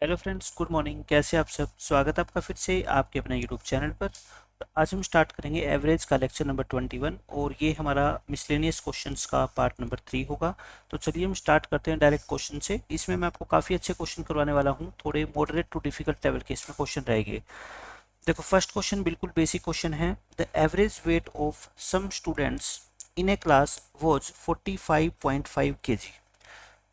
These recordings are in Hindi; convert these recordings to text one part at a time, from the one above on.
Hello friends, good morning. कैसे आप सब? स्वागत है आपका फिर से आपके अपने यूट्यूब चैनल पर। तो आज हम स्टार्ट करेंगे एवरेज का लेक्चर नंबर 21 और ये हमारा मिसलेनियस क्वेश्चंस का पार्ट नंबर 3 होगा। तो चलिए हम स्टार्ट करते हैं डायरेक्ट क्वेश्चन से। इसमें मैं आपको काफ़ी अच्छे क्वेश्चन करवाने वाला हूँ, थोड़े मॉडरेट टू डिफिकल्ट लेवल के इसमें क्वेश्चन रहेंगे। देखो, फर्स्ट क्वेश्चन बिल्कुल बेसिक क्वेश्चन है। The average weight of some students in a class was 45.5 kg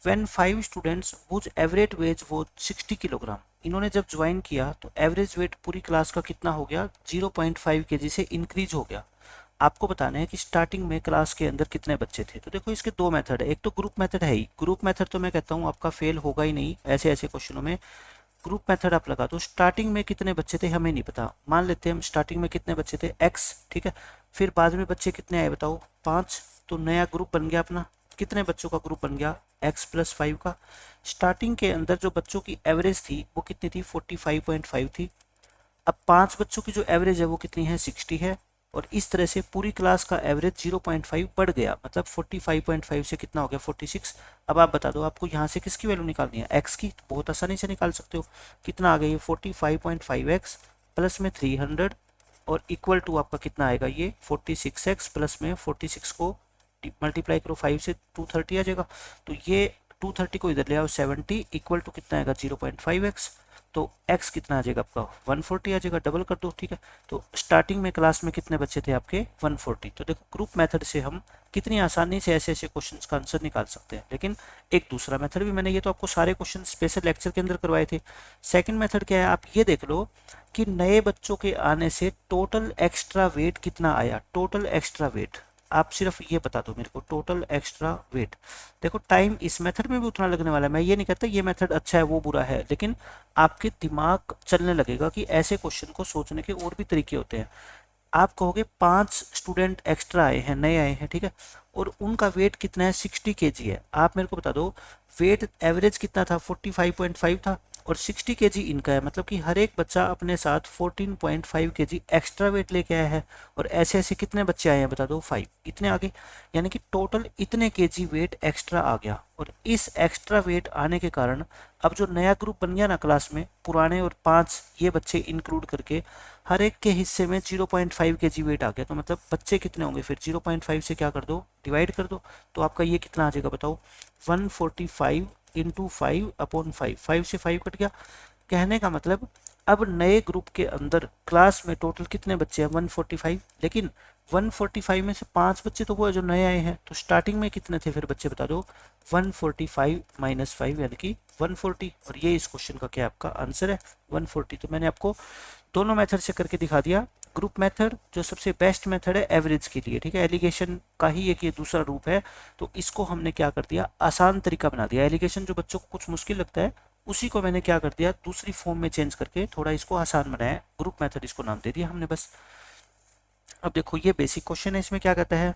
when 5 students whose average weight वो 60 किलोग्राम। इन्होंने जब ज्वाइन किया तो एवरेज वेट पूरी क्लास का कितना हो गया? 0.5 kg से इंक्रीज हो गया। आपको बताना है कि स्टार्टिंग में क्लास के अंदर कितने बच्चे थे। तो देखो, इसके दो मेथड है। एक तो ग्रुप मेथड है ही। ग्रुप मेथड तो मैं कहता हूँ आपका फेल होगा ही नहीं ऐसे ऐसे क्वेश्चनों में। ग्रुप मेथड आप लगा दो। स्टार्टिंग में कितने बच्चे थे हमें नहीं पता, मान लेते हैं हम स्टार्टिंग में कितने बच्चे थे एक्स, ठीक है। फिर बाद में बच्चे कितने आए बताओ? 5। तो नया ग्रुप बन गया अपना। कितने बच्चों का ग्रुप बन गया? x+5 का। स्टार्टिंग के अंदर जो बच्चों की एवरेज थी वो कितनी थी? 45.5 थी। अब 5 बच्चों की जो एवरेज है वो कितनी है? 60 है। और इस तरह से पूरी क्लास का एवरेज 0.5 बढ़ गया, मतलब 45.5 से कितना हो गया? 46। अब आप बता दो आपको यहाँ से किसकी वैल्यू निकालनी है? एक्स की। तो बहुत आसानी से निकाल सकते हो। कितना आ गया ये? 45.5x प्लस में 300 और इक्वल टू आपका कितना आएगा? ये 46x प्लस में 46 को मल्टीप्लाई करो 5 से, 230 आ जाएगा। तो ये 230 को इधर ले आओ, 70 इक्वल टू कितना आएगा? 0.5x। तो x कितना आ जाएगा आपका? 140 आ जाएगा। डबल कर दो, ठीक है। तो स्टार्टिंग में क्लास में कितने बच्चे थे आपके? 140। तो देखो, ग्रुप मेथड से हम कितनी आसानी से ऐसे ऐसे क्वेश्चंस का आंसर निकाल सकते हैं। लेकिन एक दूसरा मेथड भी, मैंने ये तो आपको सारे क्वेश्चन स्पेशल लेक्चर के अंदर करवाए थे। सेकंड मेथड क्या है? आप ये देख लो कि नए बच्चों के आने से टोटल एक्स्ट्रा वेट कितना आया। टोटल एक्स्ट्रा वेट आप सिर्फ ये बता दो मेरे को, टोटल एक्स्ट्रा वेट। देखो, टाइम इस मेथड में भी उतना लगने वाला है। मैं ये नहीं कहता ये मेथड अच्छा है वो बुरा है, लेकिन आपके दिमाग चलने लगेगा कि ऐसे क्वेश्चन को सोचने के और भी तरीके होते हैं। आप कहोगे 5 स्टूडेंट एक्स्ट्रा आए हैं, नए आए हैं, ठीक है, और उनका वेट कितना है? 60 kg है। आप मेरे को बता दो वेट एवरेज कितना था? 45.5 था और 60 kg इनका है, मतलब कि हर एक बच्चा अपने साथ 14.5 kg एक्स्ट्रा वेट लेके आया है। और ऐसे ऐसे कितने बच्चे आए हैं बता दो? 5। इतने आगे, यानी कि टोटल इतने kg वेट एक्स्ट्रा आ गया। और इस एक्स्ट्रा वेट आने के कारण अब जो नया ग्रुप बन गया ना क्लास में, पुराने और 5 ये बच्चे इंक्लूड करके, हर एक के हिस्से में 0.5 kg वेट आ गया। तो मतलब बच्चे कितने होंगे फिर? 0.5 से क्या कर दो? डिवाइड कर दो। तो आपका ये कितना आ जाएगा बताओ? 145 इंटू 5/5। 5 से 5 कट गया। कहने का मतलब अब नए ग्रुप के अंदर क्लास में टोटल कितने बच्चे हैं? 145। लेकिन 145 में से 5 बच्चे तो वो है जो नए आए हैं। तो स्टार्टिंग में कितने थे फिर बच्चे बता दो? 145 माइनस 5 यानी कि 140। और ये इस क्वेश्चन का क्या आपका आंसर है? 140। तो मैंने आपको दोनों मेथड से करके दिखा दिया। ग्रुप मेथड जो सबसे बेस्ट मेथड है एवरेज के लिए, ठीक है। एलिगेशन का ही एक ये दूसरा रूप है। तो इसको हमने क्या कर दिया? आसान तरीका बना दिया। एलिगेशन जो बच्चों को कुछ मुश्किल लगता है, उसी को मैंने क्या कर दिया? दूसरी फॉर्म में चेंज करके थोड़ा इसको आसान बनाया। ग्रुप मेथड इसको नाम दे दिया हमने, बस। अब देखो, ये बेसिक क्वेश्चन है। इसमें क्या कहता है?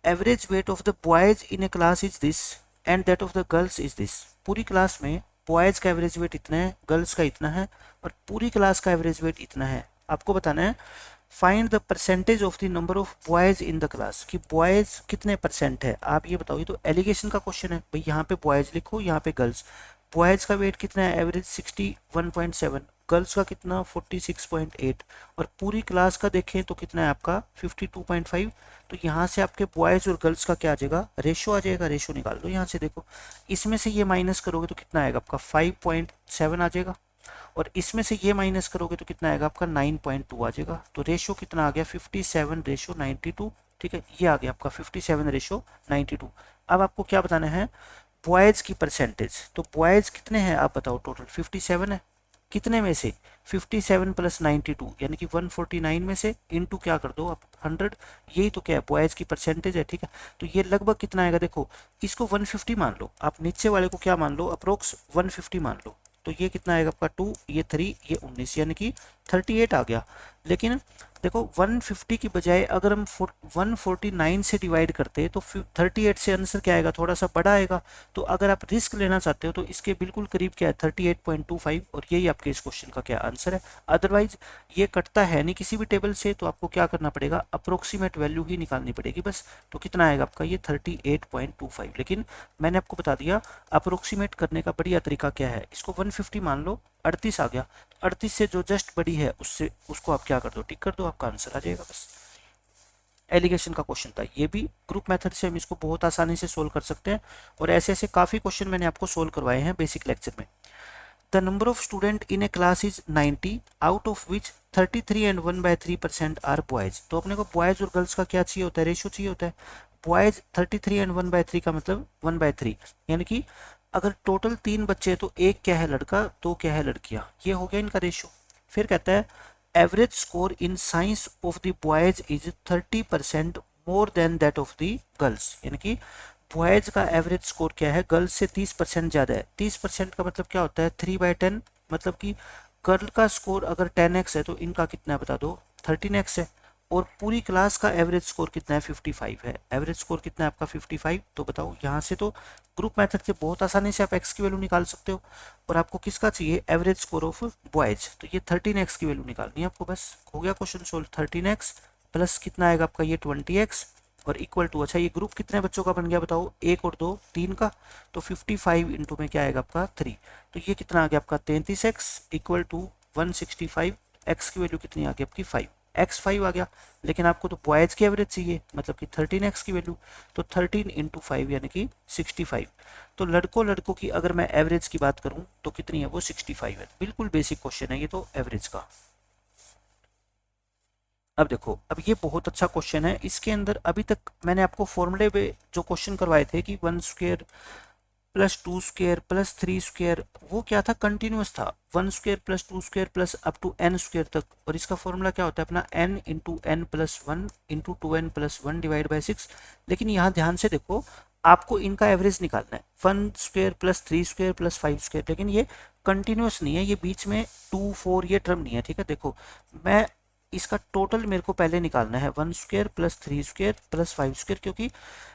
Average weight of the boys in a class is this and that of the girls is this. पूरी क्लास में बॉयज का एवरेज वेट इतना है, गर्ल्स का इतना है, और पूरी क्लास का एवरेज वेट इतना है। आपको बताना है find the percentage of the number of boys in the class, कि बॉयज कितने परसेंट है। आप ये बताओ, ये तो एलिगेशन का क्वेश्चन है भाई। यहाँ पे बॉयज लिखो, यहाँ पे गर्ल्स। बॉयज का वेट कितना है? एवरेज 61.7। गर्ल्स का कितना? 46.8। और पूरी क्लास का देखें तो कितना है आपका? 52.5। तो यहाँ से आपके बॉयज और गर्ल्स का क्या आ जाएगा? रेशो आ जाएगा। रेशो निकाल दो यहाँ से। देखो, इसमें से ये माइनस करोगे तो कितना आएगा आपका? 5.7 आ जाएगा। और इसमें से ये माइनस करोगे तो कितना आएगा आपका? 9.2 आ जाएगा। तो रेशो कितना आ गया? 57:92। ठीक है, ये आ गया आपका 57:92। अब आपको क्या बताना है? बॉयज की परसेंटेज। तो बॉयज कितने हैं आप बताओ? टोटल 57 है। कितने में से? 57 प्लस 92 यानी कि 149 में से इंटू क्या कर दो आप? 100। यही तो क्या है? बॉयज की परसेंटेज है, ठीक है। तो ये लगभग कितना आएगा? देखो, इसको 150 मान लो आप, नीचे वाले को क्या मान लो? अप्रोक्स 150 मान लो। तो ये कितना आएगा आपका? 2, ये 3, ये 19, यानी कि 38 आ गया। लेकिन देखो 150 की बजाय अगर हम 149 से डिवाइड करते हैं तो 38 से आंसर क्या आएगा, थोड़ा सा बड़ा आएगा। तो अगर आप रिस्क लेना चाहते हो तो इसके बिल्कुल करीब क्या है 38.25, और यही आपके इस क्वेश्चन का क्या आंसर है। अदरवाइज ये कटता है नहीं किसी भी टेबल से, तो आपको क्या करना पड़ेगा, अप्रोक्सीमेट वैल्यू ही निकालनी पड़ेगी बस। तो कितना आएगा आपका ये 38.25। लेकिन मैंने आपको बता दिया अप्रोक्सीमेट करने का बढ़िया तरीका क्या है, इसको 150 मान लो, 38 आ गया, 38 से जो जस्ट बड़ी है उससे उसको आप क्या कर दो, टिक कर दो, आपका आंसर आ जाएगा बस। एलिगेशन का क्वेश्चन था ये भी, ग्रुप मेथड से हम इसको बहुत आसानी से सोल्व कर सकते हैं, और ऐसे ऐसे काफ़ी क्वेश्चन मैंने आपको सोल्व करवाए हैं बेसिक लेक्चर में। The number of student in a class is 90, out of which 33 and 1/3% are boys. तो अपने को बॉयज और गर्ल्स का क्या चाहिए होता है, रेशियो चाहिए होता है। बॉयज 33 एंड 1/3 का मतलब 1/3, यानी कि अगर टोटल 3 बच्चे हैं तो एक क्या है लड़का, दो क्या है लड़कियां, ये हो गया इनका रेशियो। फिर कहता है average score in science of the boys is 30% more than that of the girls, यानी कि बॉयज का एवरेज स्कोर क्या है, गर्ल्स से 30% ज्यादा है। 30% का मतलब क्या होता है 3/10, मतलब कि गर्ल का स्कोर अगर 10x है तो इनका कितना है बता दो, 13x है। और पूरी क्लास का एवरेज स्कोर कितना है, 55 है। एवरेज स्कोर कितना है आपका 55। तो बताओ यहाँ से तो ग्रुप मेथड से बहुत आसानी से आप x की वैल्यू निकाल सकते हो, और आपको किसका चाहिए, एवरेज स्कोर ऑफ बॉयज, तो ये 13x की वैल्यू निकालनी है आपको बस। हो गया क्वेश्चन सोल्व। 13x प्लस कितना आएगा आपका ये 20x और इक्वल टू, अच्छा ये ग्रुप कितने बच्चों का बन गया बताओ, एक और दो, तीन का, तो 55 इंटू में क्या आएगा आपका 3, तो ये कितना आ गया आपका 33x इक्वल टू 165। x की वैल्यू कितनी आ गई आपकी 5, x 5 आ गया। लेकिन आपको तो बॉयज की एवरेज चाहिए, मतलब कि 13x की वैल्यू, तो 13 इंटू 5 यानी कि 65। तो लड़कों की अगर मैं एवरेज की बात करूं तो कितनी है वो 65 है। बिल्कुल बेसिक क्वेश्चन है ये तो एवरेज का। अब देखो, अब ये बहुत अच्छा क्वेश्चन है, इसके अंदर अभी तक मैंने आपको फॉर्मूले पे जो क्वेश्चन करवाए थे कि 1 square plus 2 square plus 3 square, वो क्या था, कंटिन्यूस था, 1 square plus 2 square plus up to n square तक। और इसका फॉर्मूला क्या होता है अपना, n into N plus one into 2n plus one divide by 6। लेकिन यहाँ ध्यान से देखो, आपको इनका एवरेज निकालना है, 1 square plus 3 square plus 5 square, लेकिन ये कंटिन्यूस नहीं है, ये बीच में 2 4 ये टर्म नहीं है, ठीक है। देखो मैं इसका टोटल मेरे को पहले निकालना है, 1 square plus 3 square plus 5 square, क्योंकि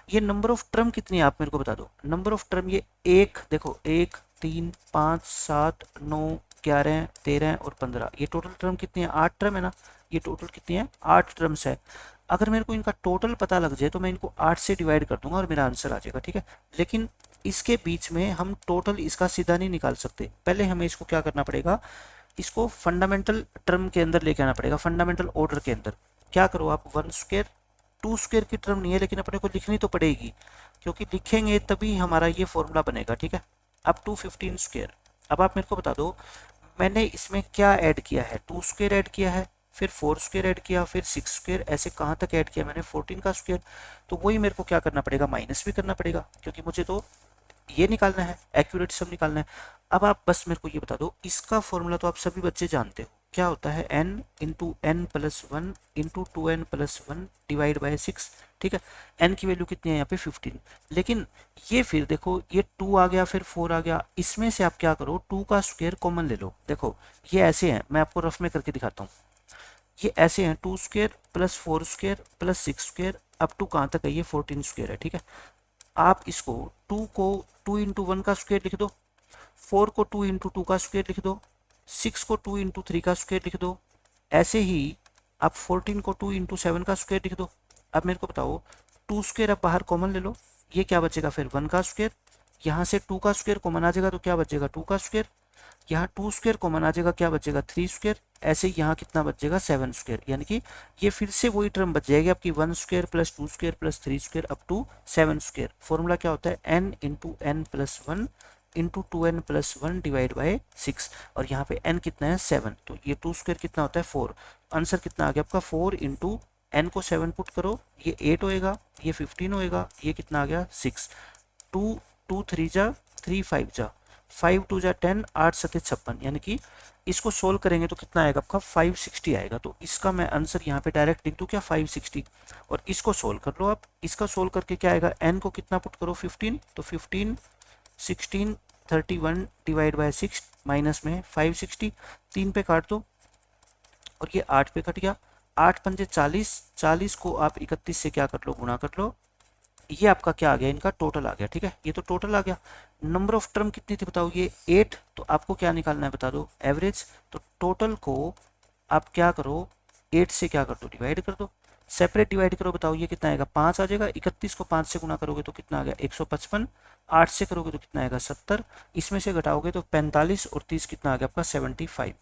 ये नंबर ऑफ टर्म कितनी है आप मेरे को बता दो। नंबर ऑफ टर्म ये एक, देखो 1 3 5 7 9 11 13 और 15, ये टोटल टर्म कितनी है, 8 टर्म है ना। ये टोटल कितनी है, 8 टर्म्स है। अगर मेरे को इनका टोटल पता लग जाए तो मैं इनको 8 से डिवाइड कर दूंगा और मेरा आंसर आ जाएगा, ठीक है। लेकिन इसके बीच में हम टोटल इसका सीधा नहीं निकाल सकते, पहले हमें इसको क्या करना पड़ेगा, इसको फंडामेंटल टर्म के अंदर लेके आना पड़ेगा, फंडामेंटल ऑर्डर के अंदर। क्या करो आप, 1 स्क्वायर 2 स्क्वायर की टर्म नहीं है लेकिन अपने को लिखनी तो पड़ेगी, क्योंकि लिखेंगे तभी हमारा ये फॉर्मूला बनेगा, ठीक है। अब टू 15 स्क्वायर, अब आप मेरे को बता दो मैंने इसमें क्या ऐड किया है, 2 स्क्वायर ऐड किया है, फिर 4 स्क्वायर ऐड किया, फिर 6 स्क्वायर, ऐसे कहाँ तक ऐड किया मैंने, 14 का स्क्वायर। तो वही मेरे को क्या करना पड़ेगा, माइनस भी करना पड़ेगा, क्योंकि मुझे तो ये निकालना है, एक्यूरेट सम निकालना है। अब आप बस मेरे को ये बता दो, इसका फॉर्मूला तो आप सभी बच्चे जानते हो, क्या होता है, n into N plus one into 2n plus one divide by 6, ठीक है। n की वैल्यू कितनी है यहाँ पे 15। लेकिन ये फिर देखो ये 2 आ गया, फिर 4 आ गया, इसमें से आप क्या करो, 2 का स्क्वायर कॉमन ले लो। देखो ये ऐसे हैं, मैं आपको रफ में करके दिखाता हूँ, ये ऐसे हैं, 2 square plus 4 square plus 6 square up to कहाँ तक है, ये 14 स्क्वायर है, ठीक है। आप इसको 2 को 2 इंटू वन का स्क्वायर लिख दो, 4 को 2 इंटू टू का स्क्वायर लिख दो, 6 को 2 इंटू थ्री का स्क्वायर लिख दो, ऐसे ही आप 14 को 2 इंटू सेवन का स्क्वायर लिख दो। अब मेरे को बताओ 2 स्क्वायर आप बाहर कॉमन ले लो, ये क्या बचेगा फिर 1 का स्क्वायर, यहाँ से 2 का स्क्वायर कॉमन आ जाएगा तो क्या बचेगा 2 का स्क्वायर, यहाँ 2 स्क्वायर कॉमन आ जाएगा, क्या बचेगा 3 स्क्वायर, ऐसे यहाँ कितना बचेगा 7 स्क्वायर, यानी कि ये फिर से वही टर्म बच जाएगी आपकी 1 square plus 2 square plus 3 square up to 7 square. Formula क्या होता है, n into N plus one into 2n plus one divide by 6, और यहाँ पे n कितना है 7, तो ये 2 स्क्वायर कितना होता है 4। आंसर कितना आ गया आपका 4 इंटू एन को 7 पुट करो, ये 8 होएगा, ये 15 होएगा, ये कितना आ गया 6, 2 2 3 जा 3 5 जा 5 2 जा 10, 8 7 56, यानी कि इसको सोल्व करेंगे तो कितना आएगा आपका 560 आएगा। तो इसका मैं आंसर यहाँ पे डायरेक्ट लिख दूँ क्या 560, और इसको सोल्व कर लो आप, इसका सोल्व करके क्या आएगा, n को कितना पुट करो 15, तो 15 16 31 डिवाइड बाय 6 माइनस में 560, 3 पे काट दो, और ये 8 पे कट गया, 8 पंजे 40, 40 को आप 31 से क्या कर लो, गुणा कर लो। ये आपका क्या आ गया, इनका टोटल आ गया, ठीक है, ये तो टोटल आ गया। नंबर ऑफ टर्म कितनी थी बताओ, ये 8, तो आपको क्या निकालना है बता दो, एवरेज। तो टोटल को आप क्या करो, 8 से क्या कर दो, डिवाइड कर दो, सेपरेट डिवाइड करो, बताओ ये कितना आएगा, 5 आ जाएगा। 31 को 5 से गुना करोगे तो कितना आ गया, 155। 8 से करोगे तो कितना आएगा, 70। इसमें से घटाओगे तो 45 और 30 कितना आ गया आपका, 75।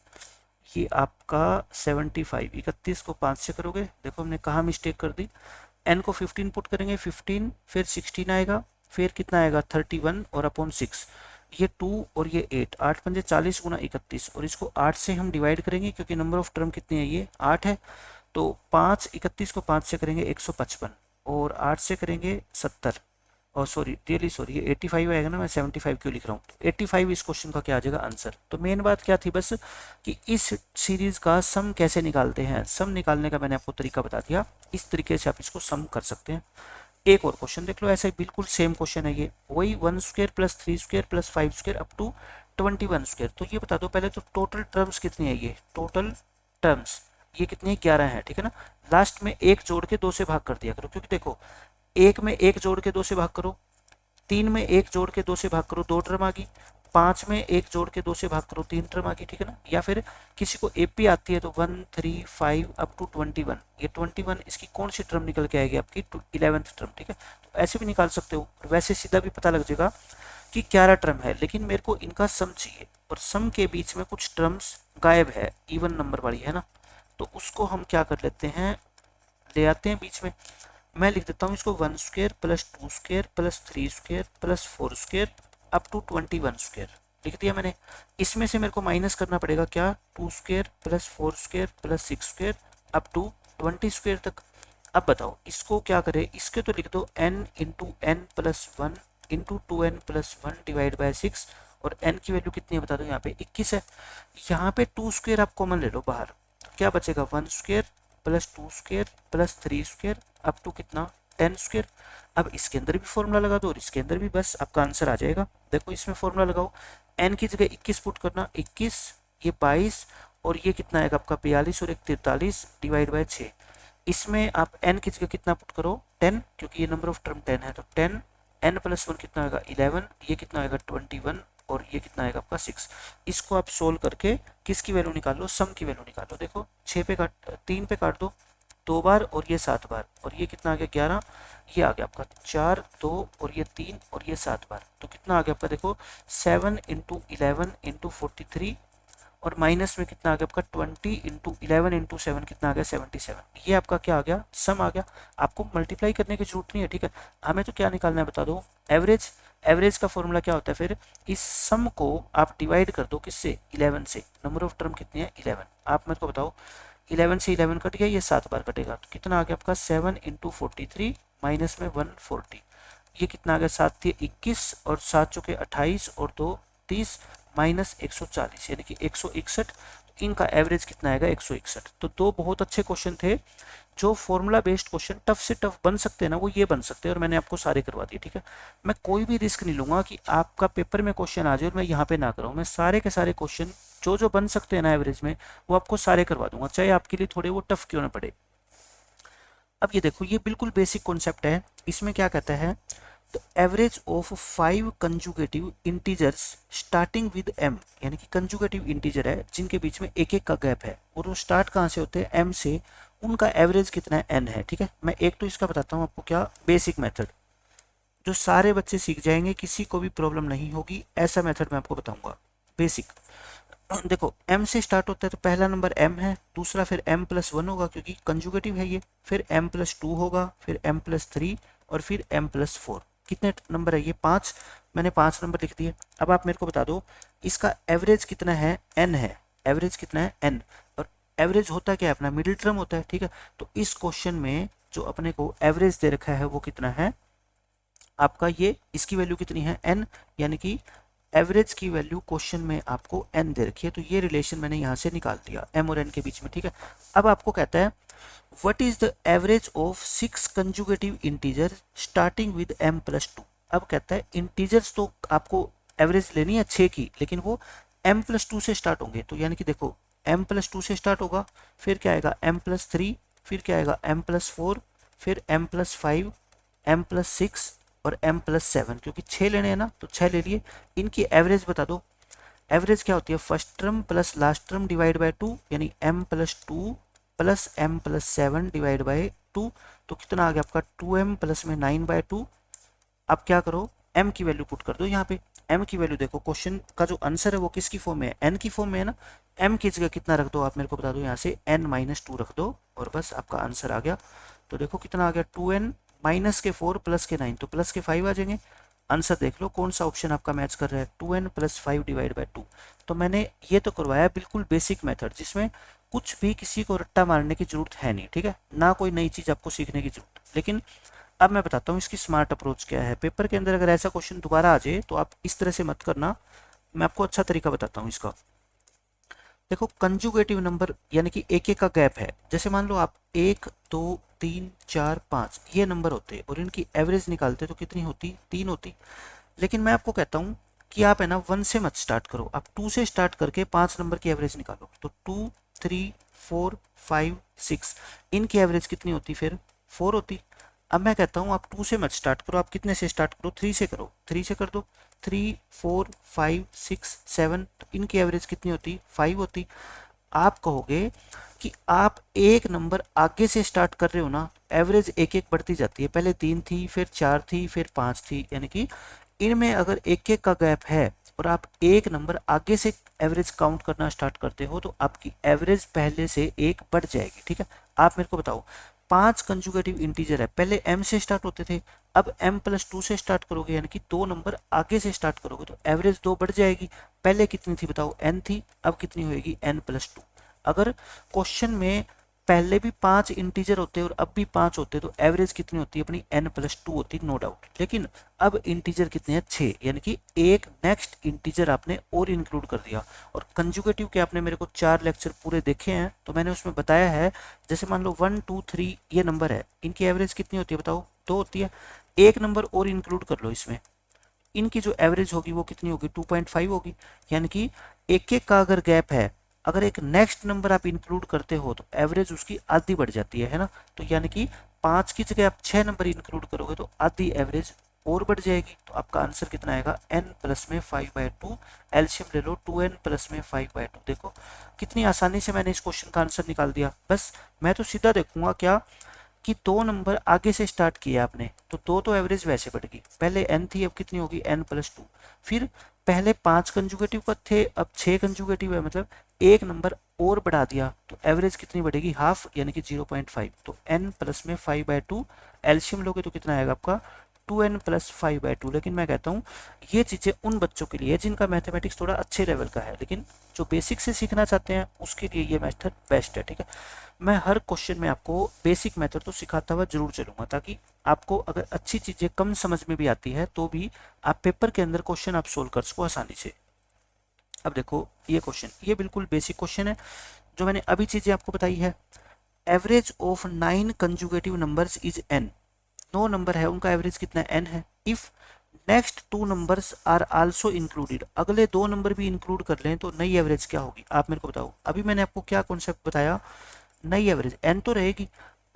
ये आपका 75, 31 को 5 से करोगे, देखो हमने कहाँ मिस्टेक कर दी, n को 15 पुट करेंगे, 15 फिर 16 आएगा, फिर कितना आएगा 31 और अपॉन 6, ये 2 और ये 8, 8 पंजे 40 गुना 31, और इसको 8 से हम डिवाइड करेंगे क्योंकि नंबर ऑफ टर्म कितनी है, ये 8 है। तो 5, 31 को 5 से करेंगे 155, और 8 से करेंगे 70, और सॉरी रियली सॉरी, ये 85 आएगा ना, मैं 75 क्यों लिख रहा हूँ, 85 इस क्वेश्चन का क्या आ जाएगा आंसर। तो मेन बात क्या थी बस, कि इस सीरीज का सम कैसे निकालते हैं, सम निकालने का मैंने आपको तरीका बता दिया, इस तरीके से आप इसको सम कर सकते हैं। एक और क्वेश्चन देख लो, ऐसा ही बिल्कुल सेम क्वेश्चन है ये, वही 1 square plus 3 square plus 5 square up to 21 square. तो ये बता दो पहले तो टोटल टर्म्स कितनी है, ये टोटल टर्म्स ये कितनी है, 11 है, ठीक है ना। लास्ट में एक जोड़ के 2 से भाग कर दिया करो, क्योंकि देखो एक में एक जोड़ के 2 से भाग करो, 3 में एक जोड़ के 2 से भाग करो, 2 टर्म आ गई, 5 में एक जोड़ के 2 से भाग करो, 3 टर्म आ गई, ठीक है ना। या फिर किसी को एपी आती है तो 1, 3, 5 अप टू 21, ये 21 इसकी कौन सी टर्म निकल के आएगी आपकी, 11th टर्म, ठीक है। तो ऐसे भी निकाल सकते हो, और वैसे सीधा भी पता लग जाएगा कि 11 टर्म है, लेकिन मेरे को इनका सम चाहिए, और सम के बीच में कुछ टर्म्स गायब है, इवन नंबर वाली है ना, तो उसको हम क्या कर लेते हैं, ले आते हैं बीच में। मैं लिख देता हूँ इसको 1 square plus 2 square plus 3 square plus 4 square up to 21 square, लिख दिया मैंने। इसमें से मेरे को माइनस करना पड़ेगा क्या, 2 square plus 4 square plus 6 square up to 20 square तक। अब बताओ इसको क्या करें, इसके तो लिख दो n into N plus 1 into 2n plus 1 divide by 6, और n की वैल्यू कितनी है बता दो, यहाँ पे 21 है। यहाँ पे 2 स्क्वायर आप कॉमन ले लो बाहर, तो क्या बचेगा, 1 square plus 2 square plus 3 square up to कितना, 10 स्क्वायर। अब इसके अंदर भी फॉर्मूला लगा दो और इसके अंदर भी, बस आपका आंसर आ जाएगा। देखो इसमें फॉर्मूला लगाओ, n की जगह 21 पुट करना, 21 ये 22, और ये कितना आएगा आपका 42 और एक 43 डिवाइड बाय 6। इसमें आप n की जगह कितना पुट करो, 10, क्योंकि ये नंबर ऑफ टर्म 10 है, तो 10, n प्लस 1 कितना आएगा 11, ये कितना आएगा 21, और ये कितना आएगा आपका 6। इसको आप सोल्व करके किसकी वैल्यू निकालो, सम की वैल्यू निकालो। देखो 6 पे काट, 3 पे काट दो 2 बार, और ये 7 बार, और ये कितना आ गया 11, ये आ गया आपका 4, 2 और ये 3 और ये 7 बार, तो कितना आ गया आपका, देखो 7 इंटू 11 इंटू 43, और माइनस में कितना आ गया आपका 20 इंटू 11 इंटू 7 कितना आ गया 77। ये आपका क्या आ गया, सम आ गया। आपको मल्टीप्लाई करने की जरूरत नहीं है, ठीक है, हमें तो क्या निकालना है बता दो, एवरेज। एवरेज का फॉर्मूला क्या होता है फिर, इस सम को आप डिवाइड कर दो किससे, 11 से। नंबर ऑफ टर्म कितनी है 11, आप मेरे को बताओ, 11 से 11 कट गया, ये 7 बार कटेगा, तो कितना आ गया आपका 7 इंटू 43 माइनस में 140, ये कितना आ गया 7 थी 21 और 7 चौके 28 और 2 30 माइनस 140 यानी कि 161। इनका एवरेज कितना आएगा 161। तो दो बहुत अच्छे क्वेश्चन थे, जो फॉर्मूला बेस्ड क्वेश्चन टफ से टफ बन सकते हैं ना, वो ये बन सकते हैं, और मैंने आपको सारे करवा दिए, ठीक है। मैं कोई भी रिस्क नहीं लूंगा कि आपका पेपर में क्वेश्चन आ जाए और मैं यहाँ पे ना कराऊँ, मैं सारे के सारे क्वेश्चन जो जो बन सकते हैं ना एवरेज में, वो आपको सारे करवा दूंगा, चाहे आपके लिए थोड़े वो टफ क्यों ना पड़े। अब ये देखो, ये बिल्कुल बेसिक कॉन्सेप्ट है। इसमें क्या कहता है, the average of 5 conjugative integers starting with m, यानी कि कंजुगेटिव इंटीजर है जिनके बीच में एक एक का गैप है, और वो स्टार्ट कहाँ से होते हैं, m से, उनका एवरेज कितना है, n है, ठीक है। मैं एक तो इसका बताता हूँ आपको, क्या बेसिक मेथड, जो सारे बच्चे सीख जाएंगे, किसी को भी प्रॉब्लम नहीं होगी, ऐसा मेथड मैं आपको बताऊंगा बेसिक। देखो m से स्टार्ट होता है, तो पहला नंबर m है, दूसरा फिर m प्लस 1 होगा क्योंकि कंजुगेटिव है ये, फिर m प्लस 2 होगा, फिर m प्लस 3 और फिर m प्लस 4। कितने नंबर है ये, 5। मैंने 5 नंबर लिख दिए। अब आप मेरे को बता दो इसका एवरेज कितना है, n है, एवरेज कितना है n, और एवरेज होता क्या है अपना, मिडिल टर्म होता है, ठीक है। तो इस क्वेश्चन में जो अपने को एवरेज दे रखा है वो कितना है आपका, ये इसकी वैल्यू कितनी है n, यानी कि एवरेज की वैल्यू क्वेश्चन में आपको n दे रखी है, तो ये रिलेशन मैंने यहाँ से निकाल दिया m और n के बीच में, ठीक है। अब आपको कहता है what is the average of 6 conjugative integer starting with m plus 2। अब कहता है इंटीजर्स तो आपको एवरेज लेनी है 6 की, लेकिन वो m प्लस 2 से स्टार्ट होंगे, तो यानी कि देखो m प्लस 2 से स्टार्ट होगा, फिर क्या आएगा m प्लस 3, फिर क्या आएगा m प्लस 4, फिर m प्लस 5, m प्लस 6 और m प्लस 7, क्योंकि 6 लेने हैं ना तो 6 ले लिए। इनकी एवरेज बता दो। एवरेज क्या होती है, first term plus last term divide by 2, यानी m plus 2 plus m plus 7 divide by 2। तो कितना आ गया आपका 2m प्लस में 9/2। अब क्या करो, m की वैल्यू पुट कर दो यहाँ पे। m की वैल्यू देखो, क्वेश्चन का जो आंसर है वो किसकी फॉर्म में है, n की फॉर्म में है ना। m की जगह कितना रख दो आप मेरे को बता दो, यहाँ से n-2 रख दो और बस आपका आंसर आ गया। तो देखो कितना आ गया, 2n माइनस के 4 प्लस के 9, तो प्लस के 5 आ जाएंगे। आंसर देख लो कौन सा ऑप्शन आपका मैच कर रहा है, 2n प्लस 5 डिवाइड बाई 2। तो मैंने ये तो करवाया बिल्कुल बेसिक मेथड, जिसमें कुछ भी किसी को रट्टा मारने की जरूरत है नहीं, ठीक है ना, कोई नई चीज़ आपको सीखने की जरूरत। लेकिन अब मैं बताता हूँ इसकी स्मार्ट अप्रोच क्या है। पेपर के अंदर अगर ऐसा क्वेश्चन दोबारा आ जाए तो आप इस तरह से मत करना, मैं आपको अच्छा तरीका बताता हूँ इसका। देखो कंजुगेटिव नंबर यानी कि एक एक का गैप है, जैसे मान लो आप 1 2 3 4 5 ये नंबर होते और इनकी एवरेज निकालते तो कितनी होती, 3 होती। लेकिन मैं आपको कहता हूँ कि आप है ना 1 से मत स्टार्ट करो, आप 2 से स्टार्ट करके 5 नंबर की एवरेज निकालो। तो 2 3 4 5 6 इनकी एवरेज कितनी होती, फिर 4 होती। अब मैं कहता हूँ आप 2 से मत स्टार्ट करो, आप कितने से स्टार्ट करो, 3 से करो, 3 से कर दो। 3 4 5 6 7 तो इनकी एवरेज कितनी होती, 5 होती। आप कहोगे कि आप एक नंबर आगे से स्टार्ट कर रहे हो ना, एवरेज एक एक बढ़ती जाती है, पहले 3 थी, फिर 4 थी, फिर 5 थी, यानी कि इनमें अगर एक एक का गैप है और आप एक नंबर आगे से एवरेज काउंट करना स्टार्ट करते हो तो आपकी एवरेज पहले से एक बढ़ जाएगी, ठीक है। आप मेरे को बताओ, 5 कंजुगेटिव इंटीजर है, पहले m से स्टार्ट होते थे, अब m प्लस 2 से स्टार्ट करोगे, यानी कि 2 नंबर आगे से स्टार्ट करोगे तो एवरेज 2 बढ़ जाएगी। पहले कितनी थी बताओ, n थी, अब कितनी होएगी, n प्लस 2। अगर क्वेश्चन में पहले भी 5 इंटीजर होते और अब भी 5 होते तो एवरेज कितनी होती है अपनी, n प्लस 2 होती, नो डाउट। लेकिन अब इंटीजर कितने हैं, 6, यानी कि एक नेक्स्ट इंटीजर आपने और इंक्लूड कर दिया। और कंजुगेटिव के आपने मेरे को 4 लेक्चर पूरे देखे हैं तो मैंने उसमें बताया है, जैसे मान लो 1 2 3 ये नंबर है, इनकी एवरेज कितनी होती है बताओ, 2 होती है। एक नंबर और इंक्लूड कर लो इसमें, इनकी जो एवरेज होगी वो कितनी होगी, 2.5 होगी। यानी कि एक एक का अगर गैप है, अगर एक नेक्स्ट नंबर आप इंक्लूड करते हो तो एवरेज उसकी आधी बढ़ जाती है ना। तो यानी कि 5 की जगह आप 6 नंबर इंक्लूड करोगे तो आधी एवरेज और बढ़ जाएगी। तो आपका आंसर कितना आएगा, n प्लस में 5/2। एलसीएम ले लो, 2n प्लस में 5/2। देखो कितनी आसानी से मैंने इस क्वेश्चन का आंसर निकाल दिया। बस मैं तो सीधा देखूंगा क्या कि 2 नंबर आगे से स्टार्ट किया आपने तो 2 तो एवरेज वैसे बढ़ गई, पहले n थी अब कितनी होगी, n प्लस 2। फिर पहले 5 कंजुगेटिव का थे अब 6 कंजुगेटिव है, मतलब एक नंबर और बढ़ा दिया तो एवरेज कितनी बढ़ेगी, हाफ, यानी कि 0.5। तो n प्लस में 5/2, एलसीएम लोगे तो कितना आएगा आपका, 2n प्लस 5/2। लेकिन मैं कहता हूँ ये चीज़ें उन बच्चों के लिए जिनका मैथमेटिक्स थोड़ा अच्छे लेवल का है, लेकिन जो बेसिक से सीखना चाहते हैं उसके लिए ये मेथड बेस्ट है, ठीक है। मैं हर क्वेश्चन में आपको बेसिक मेथड तो सिखाता हुआ जरूर चलूंगा, ताकि आपको अगर अच्छी चीज़ें कम समझ में भी आती है तो भी आप पेपर के अंदर क्वेश्चन आप सोल्व कर सको आसानी से। अब देखो ये क्वेश्चन, ये बिल्कुल बेसिक क्वेश्चन है जो मैंने अभी चीज़ें आपको बताई है। Average of 9 conjugative numbers is n। 9 number है उनका एवरेज कितना n है। If next 2 numbers are also included, अगले 2 नंबर भी इंक्लूड कर लें तो नई एवरेज क्या होगी, आप मेरे को बताओ। अभी मैंने आपको क्या कॉन्सेप्ट बताया, नई एवरेज n तो रहेगी,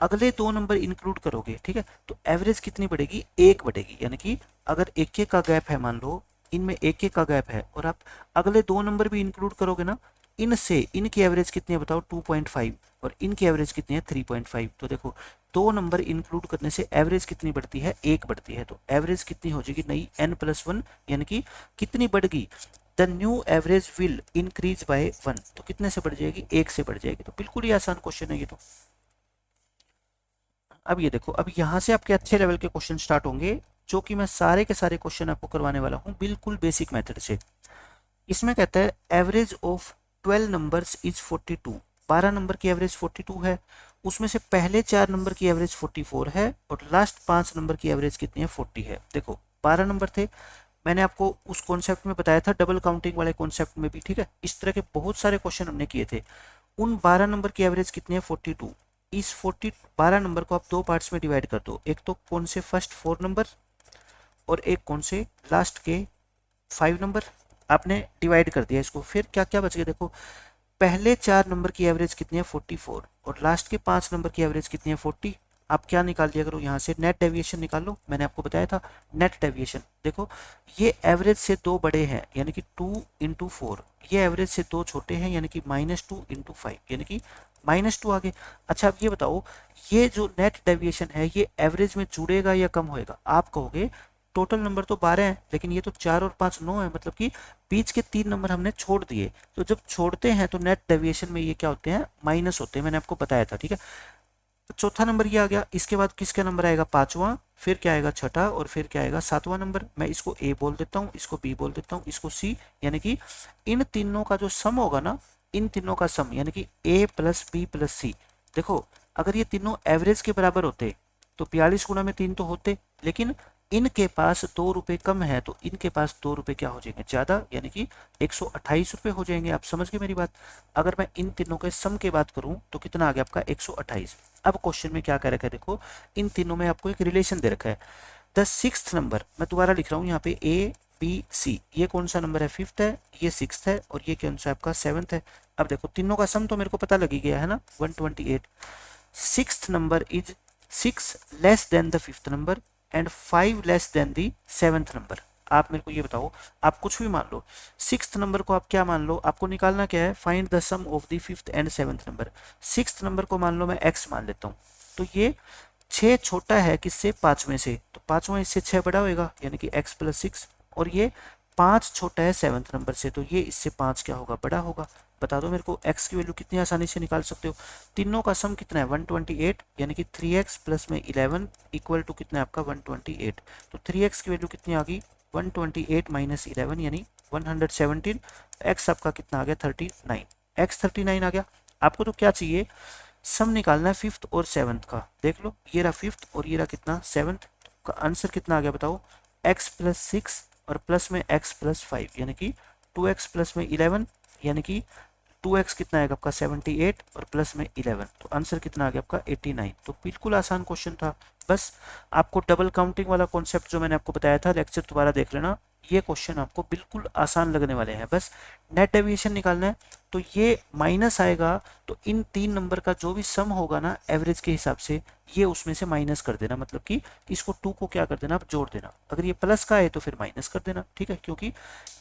अगले 2 नंबर इंक्लूड करोगे, ठीक है, तो एवरेज कितनी बढ़ेगी, 1 बढ़ेगी। यानी कि अगर एक एक का गैप है, मान लो इनमें एक एक का गैप है और आप अगले 2 नंबर भी इंक्लूड करोगे ना, इनसे इनकी एवरेज कितनी है बताओ, 2.5, और इनकी एवरेज कितनी है 3.5। तो देखो 2 नंबर इंक्लूड करने से एवरेज कितनी बढ़ती है, 1 बढ़ती है। तो एवरेज कितनी हो जाएगी नई, n+1, यानी कि कितनी बढ़ गई, the new average will increase by 1। तो कितने से बढ़ जाएगी, 1 से बढ़ जाएगी। तो बिल्कुल ही आसान क्वेश्चन है ये तो। अब ये देखो, अब यहाँ से आपके अच्छे लेवल के क्वेश्चन स्टार्ट होंगे, जो कि मैं सारे के सारे क्वेश्चन आपको करवाने वाला हूँ बिल्कुल बेसिक मेथड से। इसमें कहता है average of 12 numbers is 42। 12 number की एवरेज 42 है, उसमें से पहले 4 नंबर की एवरेज 44 है और लास्ट 5 नंबर की एवरेज कितनी है, 40 है। देखो 12 नंबर थे, मैंने आपको उस कॉन्सेप्ट में बताया था, डबल काउंटिंग वाले कॉन्सेप्ट में भी, ठीक है। इस तरह के बहुत सारे क्वेश्चन हमने किए थे। उन 12 नंबर की एवरेज कितनी है, 42। इस 12 नंबर को आप 2 पार्ट्स में डिवाइड कर दो, एक तो कौन से फर्स्ट 4 नंबर और एक कौन से लास्ट के 5 नंबर, आपने डिवाइड कर दिया इसको। फिर क्या क्या बच गया देखो, पहले 4 नंबर की एवरेज कितनी है 44 और लास्ट के 5 नंबर की एवरेज कितनी है 40। आप क्या निकाल दिया करो यहाँ से, नेट डेविएशन निकाल लो। मैंने आपको बताया था नेट डेविएशन। देखो ये एवरेज से दो बड़े हैं यानी कि 2 इंटू 4, ये एवरेज से दो छोटे हैं यानी कि -2 इंटू 5 यानी कि -2 आ गए। अच्छा अब ये बताओ ये जो नेट डेविएशन है ये एवरेज में जुड़ेगा या कम होएगा। आप कहोगे टोटल नंबर तो 12 है लेकिन ये तो 4 और 5 9 है, मतलब कि बीच के 3 नंबर हमने छोड़ दिए। तो जब छोड़ते हैं तो नेट डेविएशन में ये क्या होते हैं, माइनस होते हैं, मैंने आपको बताया था। ठीक है, तो चौथा नंबर ये आ गया। इसके बाद किसका नंबर आएगा, पांचवा, फिर क्या आएगा छठा, और फिर क्या आएगा सातवां नंबर। मैं इसको ए बोल देता हूँ, इसको बी बोल देता हूँ, इसको सी, यानी कि इन तीनों का जो सम होगा ना, इन तीनों का सम यानी कि ए प्लस बी प्लस सी। देखो अगर ये तीनों एवरेज के बराबर होते तो 42 गुणा में 3 तो होते, लेकिन इनके पास 2 रुपए कम है तो इनके पास 2 रुपए क्या हो जाएंगे ज्यादा, यानी कि 128 रुपए हो जाएंगे। आप समझ गए मेरी बात। अगर मैं इन तीनों के सम की बात करूं तो कितना आ गया आपका 128। अब क्वेश्चन में क्या कर रखा है, देखो इन तीनों में आपको एक रिलेशन दे रखा है। द सिक्स्थ नंबर, मैं दोबारा लिख रहा हूँ यहाँ पे ए बी सी, ये कौन सा नंबर है, फिफ्थ है, ये सिक्स्थ है, और ये कौन सा आपका सेवंथ है। अब देखो तीनों का सम तो मेरे को पता लग ही गया है ना, 128। Sixth number is 6 less than the fifth number and 5 less than the seventh number. आप मेरे को ये बताओ, आप कुछ भी मान लो, सिक्स्थ नंबर को आप क्या मान लो, आपको निकालना क्या है, find the sum of the fifth and seventh number. Sixth number को मान लो मैं x मान लेता हूँ, तो ये 6 छोटा है किससे, पांचवें से, तो पांचवा इससे 6 बड़ा होएगा यानी कि x प्लस 6, और ये 5 छोटा है सेवंथ नंबर से, तो ये इससे 5 क्या होगा, बड़ा होगा। बता दो मेरे को x की वैल्यू कितनी आसानी से निकाल सकते हो। तीनों का सम कितना है 128, यानी कि 3x प्लस में 11 इक्वल टू कितना है आपका 128। तो 3x की वैल्यू कितनी आ गई 128 माइनस 11 यानी 117। x आपका कितना आ गया 39, x 39 आ गया। आपको तो क्या चाहिए, सम निकालना है फिफ्थ और सेवंथ का। देख लो ये रहा फिफ्थ और ये रहा कितना सेवंथ, का आंसर कितना आ गया बताओ, x प्लस 6 और प्लस में x प्लस 5 यानी कि 2x प्लस में 11 यानी कि 2x कितना आएगा आपका 78 और प्लस में 11, तो आंसर कितना आ गया आपका 89। तो बिल्कुल आसान क्वेश्चन था। बस आपको डबल काउंटिंग वाला कॉन्सेप्ट जो मैंने आपको बताया था, लेक्चर दोबारा देख लेना, ये क्वेश्चन आपको बिल्कुल आसान लगने वाले हैं। बस नेट डेविएशन निकालना है, तो ये माइनस आएगा, तो इन 3 नंबर का जो भी सम होगा ना एवरेज के हिसाब से, ये उसमें से माइनस कर देना, मतलब कि इसको 2 को क्या कर देना, आप जोड़ देना। अगर ये प्लस का है तो फिर माइनस कर देना, ठीक है, क्योंकि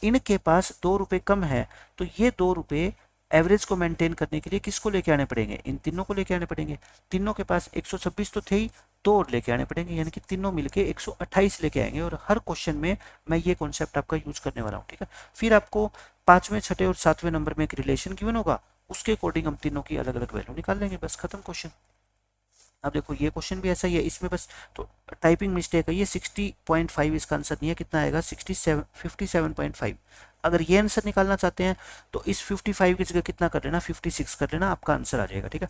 इनके पास 2 रुपए कम है, तो ये 2 रुपए एवरेज को मेंटेन करने के लिए किसको लेके आने पड़ेंगे, इन तीनों को लेके आने पड़ेंगे। तीनों के पास 126 तो थे ही, 2 और लेके आने पड़ेंगे, यानी कि तीनों मिलके 128 लेके आएंगे। और हर क्वेश्चन में मैं ये कॉन्सेप्ट आपका यूज करने वाला हूँ, ठीक है। फिर आपको पांचवें, छठे और सातवें नंबर में एक रिलेशन गिवन होगा, उसके अकॉर्डिंग हम तीनों की अलग अलग वैल्यू निकाल लेंगे, बस खत्म क्वेश्चन। अब देखो ये क्वेश्चन भी ऐसा ही है, इसमें बस तो टाइपिंग मिस्टेक है, ये 60.5 इसका आंसर नहीं है, कितना आएगा 57.5। अगर ये आंसर निकालना चाहते हैं तो इस 55 की जगह कितना कर लेना 56 कर लेना, आपका आंसर आ जाएगा, ठीक है।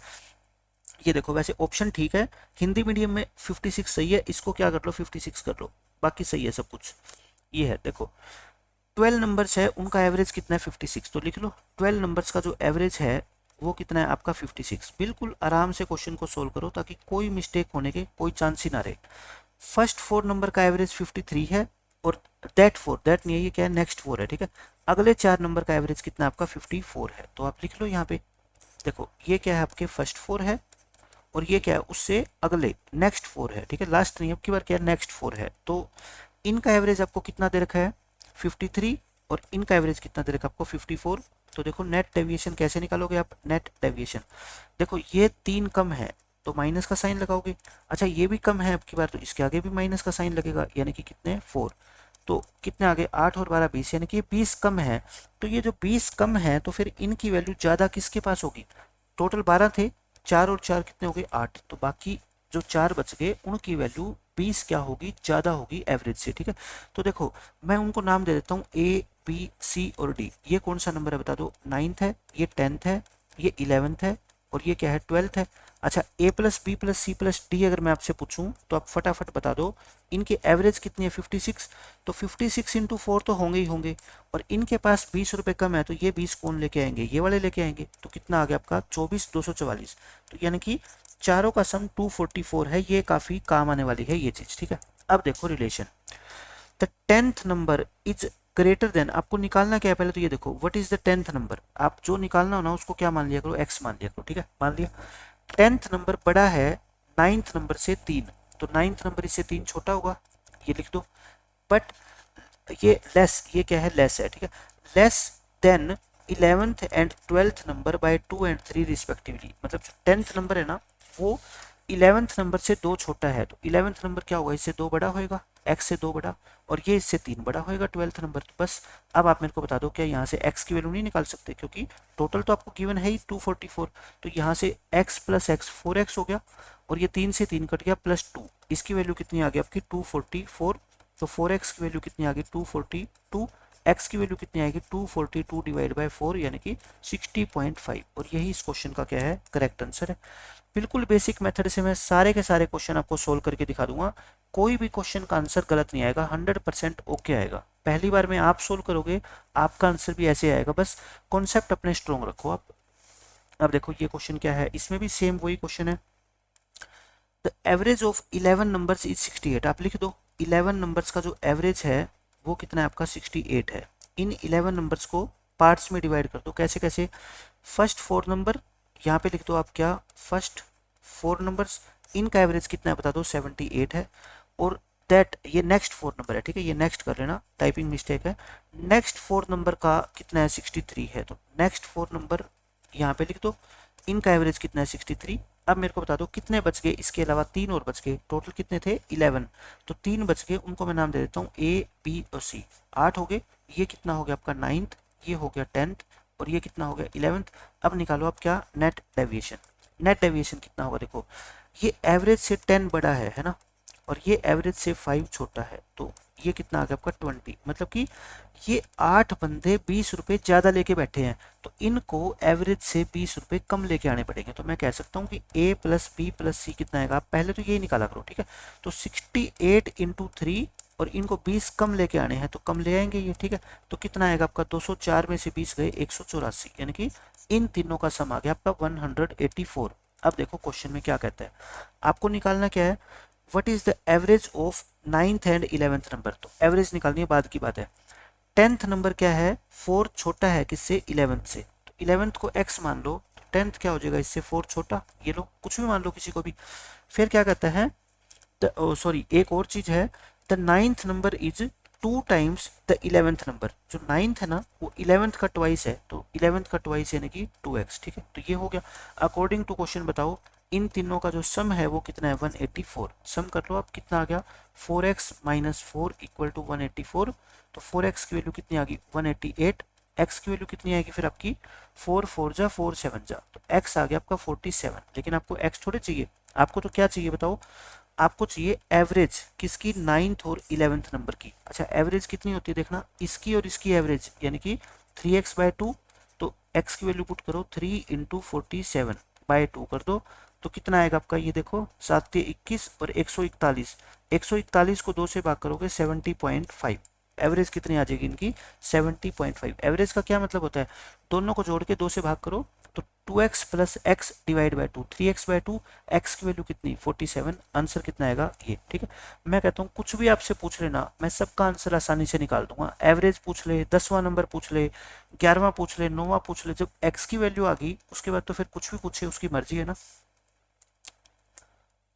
ये देखो वैसे ऑप्शन ठीक है, हिंदी मीडियम में 56 सही है, इसको क्या कर लो 56 कर लो, बाकी सही है सब कुछ। ये है देखो 12 नंबर्स है, उनका एवरेज कितना है 56, तो लिख लो 12 नंबर्स का जो एवरेज है वो कितना है आपका 56। बिल्कुल आराम से क्वेश्चन को सोल्व करो ताकि कोई मिस्टेक होने के कोई चांस ही ना रहे। फर्स्ट 4 नंबर का एवरेज 53 है, और दैट नहीं है, ये क्या है नेक्स्ट 4 है, ठीक है। अगले 4 नंबर का एवरेज कितना आपका 54 है, तो आप लिख लो यहाँ पे। देखो ये क्या है आपके फर्स्ट 4 है, और ये क्या है उससे अगले नेक्स्ट 4 है, ठीक है, लास्ट नहीं, अब की बार क्या है नेक्स्ट 4 है। तो इनका एवरेज आपको कितना दे रखा है 53, और इनका एवरेज कितना दे रखा है आपको 54। तो देखो नेट डेविएशन कैसे निकालोगे आप, नेट डेविएशन देखो ये 3 कम है तो माइनस का साइन लगाओगे। अच्छा ये भी कम है अब की बार, तो इसके आगे भी माइनस का साइन लगेगा, यानी कि कितने 4। तो कितने आगे 8 और 12 20, यानी कि 20 कम है। तो ये जो 20 कम है तो फिर इनकी वैल्यू ज्यादा किसके पास होगी, टोटल 12 थे, 4 और 4 कितने हो गए 8, तो बाकी जो 4 बच गए उनकी वैल्यू 20 क्या होगी ज्यादा होगी एवरेज से, ठीक है। तो देखो मैं उनको नाम दे देता हूँ ए बी सी और डी। ये कौन सा नंबर है बता दो, 9th है, ये 10th है, ये 11th है, और ये क्या है 12th है। अच्छा a plus b plus c plus d अगर मैं आपसे पूछूं तो आप फटाफट बता दो इनकी एवरेज कितनी है 56, तो 56 इंटू 4 तो होंगे ही होंगे, और इनके पास 20 रुपए कम है, तो ये 20 कौन लेके आएंगे, ये वाले लेके आएंगे। तो कितना आ गया आपका 24,244, तो यानी कि चारों का सम 244 है। ये काफी काम आने वाली है ये चीज, ठीक है। अब देखो relation, the 10th number is greater than, आपको निकालना क्या है पहले तो ये देखो, what is the 10th number, आप जो निकालना हो ना उसको क्या मान लिया करो, x मान लिया करो, ठीक है, मान लिया। 10th नंबर बड़ा है 9th नंबर से 3, तो 9th नंबर इससे 3 छोटा होगा, ये लिख दो। बट ये लेस, ये क्या है, लेस है, ठीक है, less than 11th and 12th number by 2 and 3 respectively, मतलब जो 10th नंबर है ना वो 11th नंबर से 2 छोटा है, तो 11th नंबर क्या होगा, इससे 2 बड़ा होएगा, x से 2 बड़ा, और ये इससे 3 बड़ा होएगा 12th नंबर। तो बस अब आप मेरे को बता दो क्या यहाँ से x की वैल्यू नहीं निकाल सकते, क्योंकि टोटल तो आपको गिवन है ही 244, तो यहाँ से x प्लस एक्स 4x हो गया, और ये 3 से 3 कट गया प्लस 2, इसकी वैल्यू कितनी आ गई आपकी 244, तो 4x की वैल्यू कितनी आ गई 242, x की वैल्यू कितनी आएगी 242 डिवाइड बाय 4 यानी कि 60.5, और यही इस क्वेश्चन का क्या है, करेक्ट आंसर है। बिल्कुल बेसिक मेथड से मैं सारे के सारे क्वेश्चन आपको सोल्व करके दिखा दूंगा, कोई भी क्वेश्चन का आंसर गलत नहीं आएगा, 100% ओके आएगा। पहली बार में आप सोल्व करोगे आपका आंसर भी ऐसे आएगा, बस कॉन्सेप्ट अपने स्ट्रॉन्ग रखो आप। अब देखो ये क्वेश्चन क्या है, इसमें भी सेम वही क्वेश्चन है, the average of 11 numbers is 68, आप लिख दो 11 नंबर्स का जो एवरेज है वो कितना है आपका 68 है। इन 11 नंबर्स को पार्ट्स में डिवाइड कर दो, कैसे कैसे, फर्स्ट 4 नंबर यहाँ पे लिख दो आप क्या, फर्स्ट 4 नंबर्स इनका एवरेज कितना है बता दो 78 है, और दैट ये नेक्स्ट 4 नंबर है, ठीक है, ये नेक्स्ट कर लेना, टाइपिंग मिस्टेक है, नेक्स्ट 4 नंबर का कितना है 63 है, तो नेक्स्ट 4 नंबर यहाँ पे लिख दो, इनका एवरेज कितना है 63। अब मेरे को बता दो कितने बच गए, इसके अलावा 3 और बच गए, टोटल कितने थे 11, तो 3 बच गए, उनको मैं नाम दे देता हूँ ए बी और सी, 8 हो गए, ये कितना हो गया आपका 9th, ये हो गया 10th, और ये कितना हो गया 11th। अब निकालो आप क्या, नेट डेविएशन, नेट डेविएशन कितना होगा, देखो ये एवरेज से 10 बड़ा है ना, और ये एवरेज से 5 छोटा है, तो ये कितना आ गया आपका 20, मतलब कि ये 8 बंदे 20 रुपए ज़्यादा लेके बैठे हैं, तो इनको एवरेज से 20 रुपए कम लेके आने पड़ेंगे, तो मैं कह सकता हूँ कि a प्लस बी प्लस सी कितना आएगा, आप पहले तो यही निकाला करो, ठीक है, तो 68 इंटू 3, और इनको 20 कम लेके आने हैं तो कम ले आएंगे ये, ठीक है, तो कितना आएगा आपका 204 में से 20 गए 184, यानी कि इन तीनों का सम आ गया आपका 184। अब देखो क्वेश्चन में क्या कहता है, आपको निकालना क्या है, what is the average of 9th and 11th number, तो एवरेज निकालनी है, बाद की बात है। 10th नंबर क्या है, 4 छोटा है किससे 11th से, तो 11th को x मान लो, तो 10th क्या हो जाएगा इससे 4 छोटा, ये लो कुछ भी मान लो किसी को भी। फिर क्या कहता है, सॉरी एक और चीज है, the 9th number is 2 times the 11th number, जो 9th है ना वो 11th का ट्वाइस है, तो 11th का ट्वाइस यानी कि 2x, ठीक है, तो ये हो गया। अकॉर्डिंग टू क्वेश्चन बताओ इन तीनों का जो सम है वो कितना है 184, सम कर लो आप, कितना आ गया 4x माइनस 4 इक्वल टू 184, तो 4x की वैल्यू कितनी आ गई 188, x की वैल्यू कितनी आएगी फिर आपकी 4 4 जा 4 7 जा, तो x आ गया आपका 47, लेकिन आपको x थोड़े चाहिए, आपको तो क्या चाहिए बताओ, आपको चाहिए एवरेज किसकी 9th और 11th नंबर की। अच्छा एवरेज कितनी होती है देखना, इसकी और इसकी एवरेज यानी कि 3x/2, तो x की वैल्यू पुट करो 3 इंटू 47/2 कर दो, तो कितना आएगा आपका, ये देखो 7 21 और 141, 141 को 2 से भाग करोगे 70.5, एवरेज कितनी आ जाएगी इनकी 70.5। एवरेज का क्या मतलब होता है, दोनों को जोड़ के 2 से भाग करो तो 2x plus x divide by 2, 3x/2, x की वैल्यू कितनी 47, आंसर कितना आएगा ये, ठीक है। मैं कहता हूँ कुछ भी आपसे पूछ लेना, मैं सबका आंसर आसानी से निकाल दूंगा, एवरेज पूछ ले, 10वां नंबर पूछ ले, 11वां पूछ ले, 9वां पूछ ले, जब x की वैल्यू आ गई उसके बाद तो फिर कुछ भी पूछे उसकी मर्जी है ना।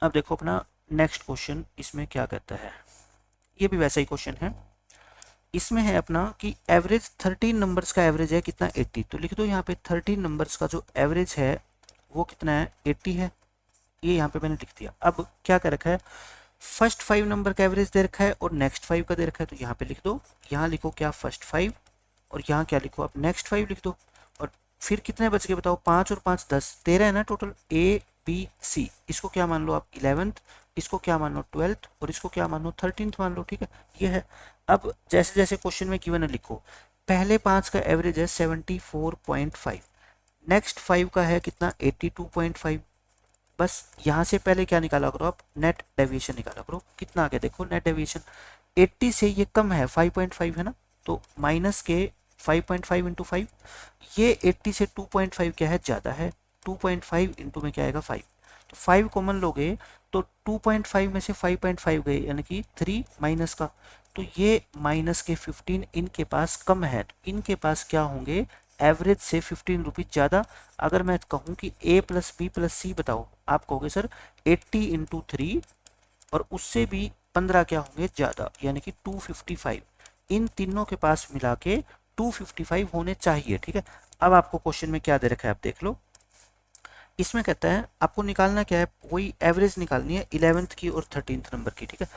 अब देखो अपना नेक्स्ट क्वेश्चन, इसमें क्या कहता है, ये भी वैसा ही क्वेश्चन है, इसमें है अपना कि एवरेज 13 नंबर्स का एवरेज है कितना 80, तो लिख दो यहाँ पे 13 नंबर्स का जो एवरेज है वो कितना है 80 है, ये यहाँ पे मैंने लिख दिया। अब क्या कर रखा है, फर्स्ट 5 नंबर का एवरेज दे रखा है और नेक्स्ट 5 का दे रखा है, तो यहाँ पे लिख दो, यहाँ लिखो क्या फर्स्ट 5 और यहाँ क्या लिखो आप नेक्स्ट 5 लिख दो, और फिर कितने बच गए बताओ, 5 और 5 10, 13 है ना टोटल, ए बी सी, इसको क्या मान लो आप 11th, इसको क्या मान लो 12th, और इसको क्या मान लो 13th मान लो, ठीक है, ये है। अब जैसे जैसे क्वेश्चन में गिवन है लिखो, पहले 5 का एवरेज है 74.5, नेक्स्ट 5 का है कितना 82.5, बस यहाँ से पहले क्या निकाला करो आप, नेट डेविएशन निकाला करो, कितना आ गया देखो नेट डेविएशन, 80 से ये कम है 5.5 है ना, तो माइनस के 5.5 इंटू 5, ये 80 से 2.5 क्या है ज़्यादा है, 2.5 इंटू में क्या आएगा 5, तो 5 कॉमन लोगे तो 2.5 में से 5.5 गए, यानी कि 3 माइनस का, तो ये माइनस के 15 इनके पास कम है, तो इनके पास क्या होंगे, एवरेज से 15 रुपीज ज़्यादा। अगर मैं कहूँ कि ए प्लस बी प्लस सी बताओ, आप कहोगे सर 80 इंटू 3, और उससे भी 15 क्या होंगे ज़्यादा, यानी कि 255। इन तीनों के पास मिला के 255 होने चाहिए, ठीक है। अब आपको क्वेश्चन में क्या दे रखा है आप देख लो। इसमें कहता है आपको निकालना क्या है, वही एवरेज निकालनी है 11th की और 13th नंबर की, ठीक है।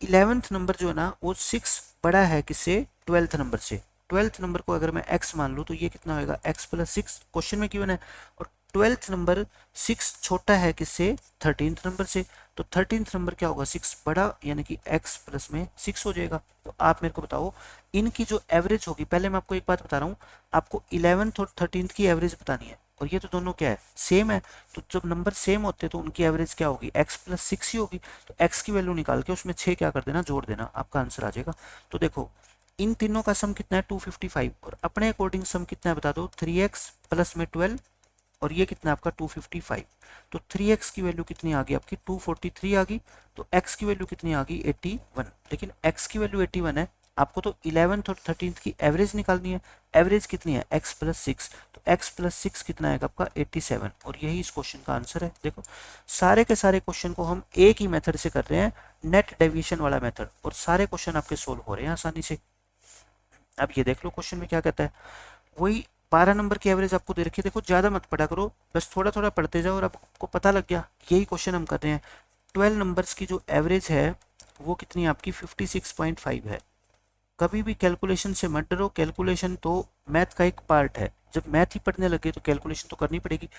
11th नंबर जो है ना वो 6 बड़ा है किससे, 12th नंबर से। 12th नंबर को अगर मैं x मान लूँ तो ये कितना होगा, x प्लस 6 क्वेश्चन में गिवन है। और 12th नंबर 6 छोटा है किससे, 13th नंबर से। तो 13th नंबर क्या होगा, 6 बड़ा, यानी कि x प्लस में 6 हो जाएगा। तो आप मेरे को बताओ इनकी जो एवरेज होगी, पहले मैं आपको एक बात बता रहा हूँ, आपको 11th और 13th की एवरेज बतानी है, और ये तो दोनों क्या है, सेम है। तो जब नंबर सेम होते हैं तो उनकी एवरेज क्या होगी, x प्लस 6 ही होगी। तो x की वैल्यू निकाल के उसमें 6 क्या कर देना, जोड़ देना, आपका आंसर आ जाएगा। तो देखो इन तीनों का सम कितना है, 255, और अपने अकॉर्डिंग सम कितना है बता दो, 3x प्लस में 12, और ये कितना आपका 255। तो 3x की वैल्यू कितनी आ गई आपकी, 243 आ गई। तो x की वैल्यू कितनी आ गई, 81। लेकिन x की वैल्यू 81 है, आपको तो 11th और 13th की एवरेज निकालनी है। एवरेज कितनी है, x प्लस 6, तो x प्लस 6 कितना आएगा आपका 87, और यही इस क्वेश्चन का आंसर है। देखो सारे के सारे क्वेश्चन को हम एक ही मेथड से कर रहे हैं, नेट डेविएशन वाला मेथड, और सारे क्वेश्चन आपके सोल्व हो रहे हैं आसानी से। अब ये देख लो क्वेश्चन में क्या कहता है, वही 12 नंबर की एवरेज आपको दे रखी है। देखो ज़्यादा मत पढ़ा करो, बस थोड़ा थोड़ा पढ़ते जाओ और आपको पता लग गया, यही क्वेश्चन हम कर रहे हैं। 12 नंबर्स की जो एवरेज है वो कितनी आपकी 56.5 है। कभी भी कैलकुलेशन से मत डरो, कैलकुलेशन तो मैथ का एक पार्ट है, जब मैथ ही पढ़ने लगे तो कैलकुलेशन तो करनी पड़ेगी।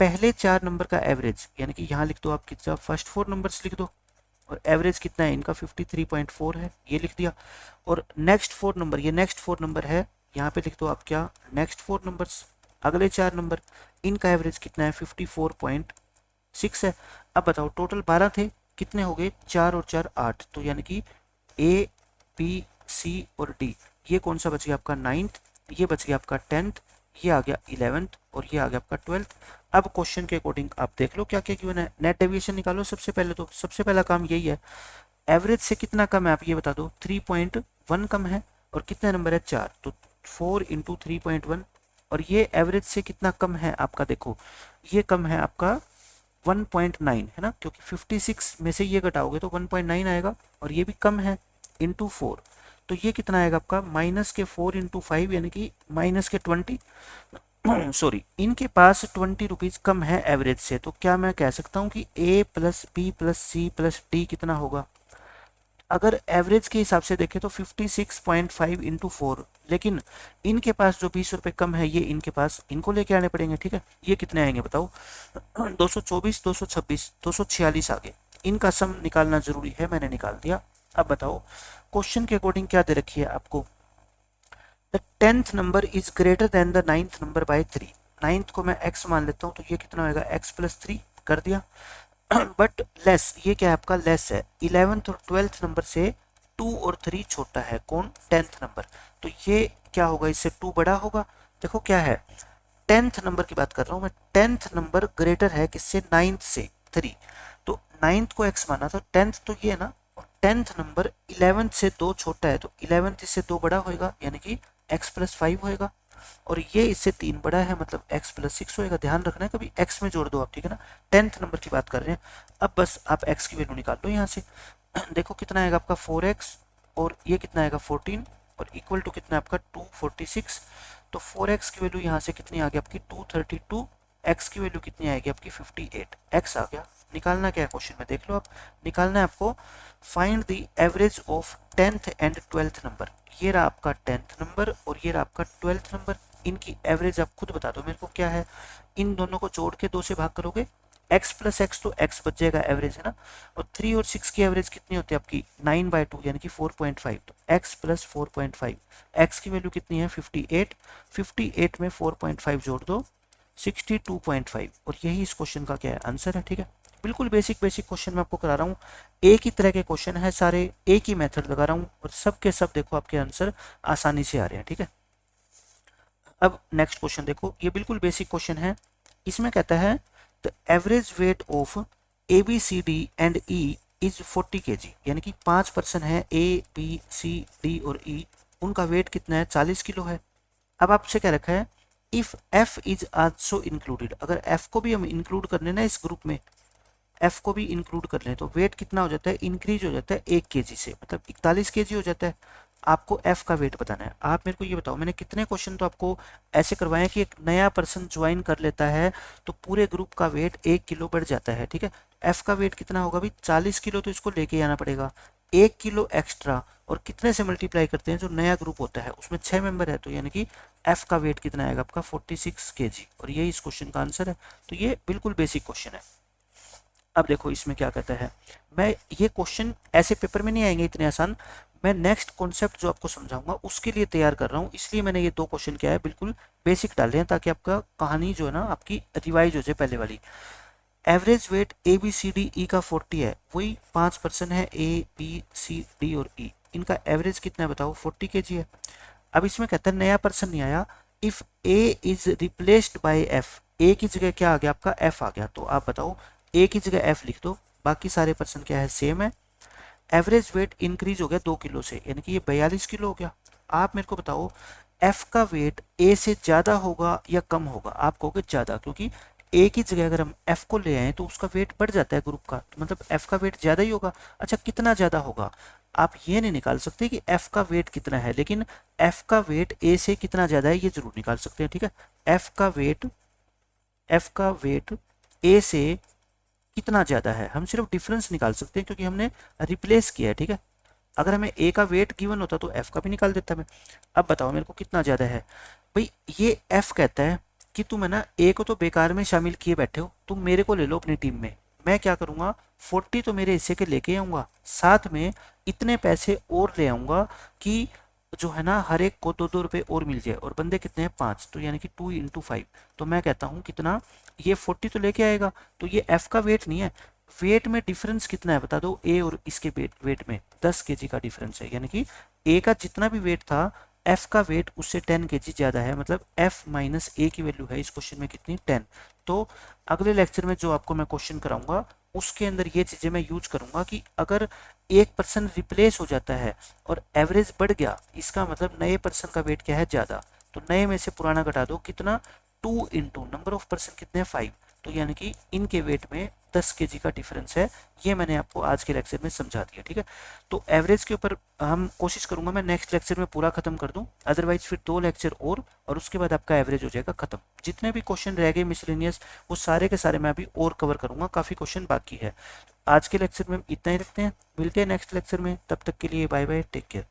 पहले 4 नंबर का एवरेज, यानी कि यहाँ लिख दो आप कितना, फर्स्ट 4 नंबर्स लिख दो, और एवरेज कितना है इनका 53.4 है, ये लिख दिया। और नेक्स्ट 4 नंबर, ये नेक्स्ट 4 नंबर है, यहाँ पे लिख दो आप क्या, नेक्स्ट 4 नंबर्स, अगले 4 नंबर, इनका एवरेज कितना है 54.6 है। अब बताओ टोटल 12 थे, कितने हो गए, 4 और 4 8, तो यानी कि ए बी सी और डी, ये कौन सा बच गया आपका 9th, ये बच गया आपका 10th, ये आ गया 11th, और ये आ गया आपका 12th। अब क्वेश्चन के अकॉर्डिंग आप देख लो क्या क्या गिवन है, नेट डेविएशन निकालो सबसे पहले। तो सबसे पहला काम यही है, एवरेज से कितना कम है आप ये बता दो, 3.1 कम है, और कितने नंबर है 4, तो 4 इंटू 3.1, और ये एवरेज से कितना कम है आपका, देखो ये कम है आपका 1.9 है ना, क्योंकि 56 में से ये घटाओगे तो 1.9 आएगा, और ये भी कम है, इंटू 4, तो ये कितना आएगा आपका माइनस के 4 इंटू 5, यानी कि माइनस के 20। सॉरी, इनके पास 20 रुपीज कम है एवरेज से, तो क्या मैं कह सकता हूँ कि a plus b plus c plus d कितना होगा। अगर एवरेज के हिसाब से देखें तो 56.5 इंटू 4, लेकिन इनके पास जो 20 रुपए कम है, ये इनके पास, इनको लेके आने पड़ेंगे, ठीक है। ये कितने आएंगे बताओ, 224, 226, 246 आगे, इनका सम निकालना जरूरी है, मैंने निकाल दिया। अब बताओ क्वेश्चन के अकॉर्डिंग क्या दे रखी है आपको, the 10th number is greater than the 9th number by 3। 9th को मैं x मान लेता हूँ, तो ये कितना होगा, x प्लस 3 कर दिया। बट लेस, ये क्या है आपका लेस है, 11th और 12th नंबर से 2 और 3 छोटा है, कौन, 10th नंबर। तो ये क्या होगा, इससे 2 बड़ा होगा। देखो क्या है, 10th नंबर की बात कर रहा हूँ मैं, 10th नंबर ग्रेटर है किससे, 9th से 3। तो 9th को x माना, तो 10th तो ये है ना, और 10th नंबर 11th से 2 छोटा है, तो 11th इससे 2 बड़ा होएगा, यानी कि x प्लस 5 होएगा, और ये इससे 3 बड़ा है, मतलब x प्लस 6 होएगा। ध्यान रखना है कभी x में जोड़ दो आप, ठीक है ना, 10th नंबर की बात कर रहे हैं। अब बस आप x की वैल्यू निकाल लो यहाँ से। देखो कितना आएगा आपका 4x, और ये कितना आएगा 14, और इक्वल टू कितना आपका 246। तो 4x की वैल्यू यहाँ से कितनी आ गई आपकी 232, x की वैल्यू कितनी आएगी आपकी 58, x आ गया। निकालना क्या है क्वेश्चन में देख लो आप, निकालना है आपको find the average of 10th and 12th number. ये रहा आपका 10th नंबर और ये रहा आपका 12th नंबर, इनकी एवरेज आप खुद बता दो मेरे को क्या है। इन दोनों को जोड़ के 2 से भाग करोगे, x प्लस एक्स, तो x बच जाएगा एवरेज है ना, और 3 और 6 की एवरेज कितनी होती है आपकी 9/2, यानी कि 4.5, तो x प्लस 4.5, x की वैल्यू कितनी है 58, 58 में 4.5 जोड़ दो 62.5, और यही इस क्वेश्चन का क्या है आंसर है, ठीक है। बिल्कुल बेसिक बेसिक क्वेश्चन मैं आपको करा रहा हूँ, एक ही तरह के क्वेश्चन है सारे, एक ही मेथड लगा रहा हूँ, और सब के सब देखो आपके आंसर आसानी से आ रहे हैं, ठीक है। अब नेक्स्ट क्वेश्चन देखो, ये बिल्कुल बेसिक क्वेश्चन है, इसमें कहता है the average weight of A B C D and E is 40 kg, यानी कि 5 पर्सन है, ए बी सी डी और ई, उनका वेट कितना है, 40 किलो है। अब आपसे क्या रखा है, if F is also included, अगर एफ को भी हम इंक्लूड कर लेना इस ग्रुप में, एफ को भी इंक्लूड कर लें तो वेट कितना हो जाता है, इंक्रीज हो जाता है 1 kg से, मतलब 41 kg हो जाता है। आपको एफ का वेट बताना है। आप मेरे को ये बताओ, मैंने कितने क्वेश्चन तो आपको ऐसे करवाए हैं कि एक नया पर्सन ज्वाइन कर लेता है तो पूरे ग्रुप का वेट 1 किलो बढ़ जाता है, ठीक है। एफ का वेट कितना होगा भाई, 40 किलो, तो इसको लेके आना पड़ेगा 1 किलो एक्स्ट्रा, और कितने से मल्टीप्लाई करते हैं, जो नया ग्रुप होता है उसमें 6 मेंबर है, तो यानी कि एफ का वेट कितना आएगा आपका 46 kg, और यही इस क्वेश्चन का आंसर है। तो ये बिल्कुल बेसिक क्वेश्चन है। अब देखो इसमें क्या कहता है, मैं ये क्वेश्चन ऐसे पेपर में नहीं आएंगे इतने आसान, मैं नेक्स्ट कॉन्सेप्ट जो आपको समझाऊंगा उसके लिए तैयार कर रहा हूँ, इसलिए मैंने ये 2 क्वेश्चन क्या है बिल्कुल बेसिक डाले हैं, ताकि आपका कहानी जो है ना आपकी रिवाइज हो जाए पहले वाली। Average weight A B C D E का 40 है, वही 5 पर्सन है, ए बी सी डी और ई, इनका एवरेज कितना है बताओ, 40 kg है। अब इसमें कहता है नया पर्सन नहीं आया, if a is replaced by f, a की जगह क्या आ गया आपका, एफ आ गया, तो आप बताओ ए की जगह एफ लिख दो, बाकी सारे पर्सन क्या है, सेम है। एवरेज वेट इंक्रीज हो गया 2 किलो से, यानी कि ये 42 किलो हो गया। आप मेरे को बताओ एफ का वेट ए से ज़्यादा होगा या कम होगा, आप कहोगे ज़्यादा, क्योंकि ए की जगह अगर हम एफ को ले आए तो उसका वेट बढ़ जाता है ग्रुप का, तो मतलब एफ का वेट ज़्यादा ही होगा। अच्छा कितना ज़्यादा होगा, आप ये नहीं निकाल सकते कि एफ का वेट कितना है, लेकिन एफ का वेट ए से कितना ज़्यादा है ये जरूर निकाल सकते हैं, ठीक है। एफ का वेट ए से कितना ज़्यादा है, हम सिर्फ डिफरेंस निकाल सकते हैं क्योंकि हमने रिप्लेस किया है, ठीक है। अगर हमें ए का वेट गिवन होता तो एफ का भी निकाल देता मैं। अब बताओ मेरे को कितना ज़्यादा है भाई, ये एफ कहता है कि तुम है ना ए को तो बेकार में शामिल किए बैठे हो, तुम मेरे को ले लो अपनी टीम में, मैं क्या करूँगा 40 तो मेरे हिस्से के लेके आऊँगा, साथ में इतने पैसे और ले आऊँगा कि जो है ना हर एक को 2-2 रुपये और मिल जाए, और बंदे कितने हैं 5, तो यानी कि 2 × 5, तो मैं कहता हूँ कितना, ये 40 तो लेके आएगा, तो ये एफ का वेट नहीं है, वेट में डिफरेंस कितना है बता दो, ए और इसके वेट में 10 kg का डिफरेंस है, यानी कि ए का जितना भी वेट था एफ का वेट उससे 10 kg ज़्यादा है, मतलब एफ माइनस ए की वैल्यू है इस क्वेश्चन में कितनी, 10। तो अगले लेक्चर में जो आपको मैं क्वेश्चन कराऊंगा उसके अंदर ये चीज़ें मैं यूज करूंगा कि अगर एक पर्सन रिप्लेस हो जाता है और एवरेज बढ़ गया, इसका मतलब नए पर्सन का वेट क्या है, ज़्यादा, तो नए में से पुराना घटा दो, कितना, 2 × नंबर ऑफ पर्सन कितने हैं 5, तो यानी कि इनके वेट में 10 kg का डिफरेंस है। ये मैंने आपको आज के लेक्चर में समझा दिया, ठीक है। तो एवरेज के ऊपर हम कोशिश करूंगा मैं नेक्स्ट लेक्चर में पूरा खत्म कर दूं, अदरवाइज फिर 2 लेक्चर और उसके बाद आपका एवरेज हो जाएगा खत्म। जितने भी क्वेश्चन रह गए मिसलेनियस वो सारे के सारे मैं अभी और कवर करूंगा, काफ़ी क्वेश्चन बाकी है। आज के लेक्चर में इतना ही रखते हैं, मिलते हैं नेक्स्ट लेक्चर में, तब तक के लिए बाय बाय, टेक केयर।